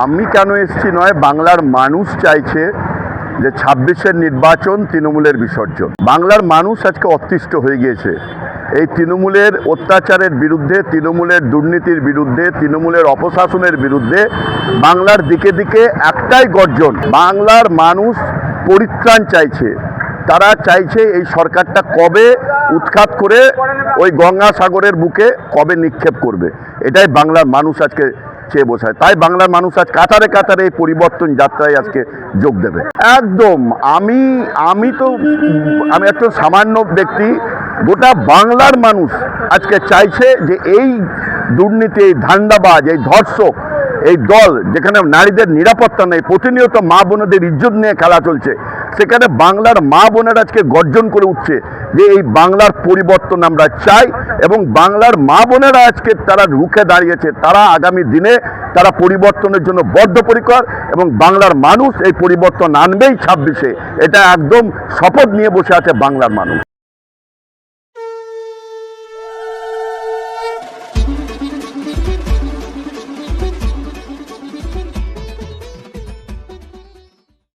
আমি কেন এসেছি নয়, বাংলার মানুষ চাইছে যে ২৬-এর নির্বাচন তৃণমূলের বিসর্জন। বাংলার মানুষ আজকে অতিষ্ঠ হয়ে গিয়েছে এই তৃণমূলের অত্যাচারের বিরুদ্ধে, তৃণমূলের দুর্নীতির বিরুদ্ধে, তৃণমূলের অপশাসনের বিরুদ্ধে। বাংলার দিকে দিকে একটাই গর্জন, বাংলার মানুষ পরিত্রাণ চাইছে। তারা চাইছে এই সরকারটা কবে উৎখাত করে ওই গঙ্গাসাগরের বুকে কবে নিক্ষেপ করবে, এটাই বাংলার মানুষ আজকে চেয়ে বসায়। তাই বাংলার মানুষ আজ কাতারে কাতারে এই পরিবর্তন যাত্রায় আজকে যোগ দেবে। একদম আমি একটা সামান্য ব্যক্তি, গোটা বাংলার মানুষ আজকে চাইছে যে এই দুর্নীতি, এই ধান্দাবাজ, এই ধর্ষক, এই দল যেখানে নারীদের নিরাপত্তা নেই, প্রতিনিয়ত মা বোনেদের ইজ্জত নিয়ে খেলা চলছে, সেখানে বাংলার মা বোনেরা আজকে গর্জন করে উঠছে যে এই বাংলার পরিবর্তন আমরা চাই। এবং বাংলার মা বোনেরা আজকে তারা রুখে দাঁড়িয়েছে, তারা আগামী দিনে তারা পরিবর্তনের জন্য বদ্ধপরিকর এবং বাংলার মানুষ এই পরিবর্তন আনবেই ২৬-এ। এটা একদম শপথ নিয়ে বসে আছে বাংলার মানুষ।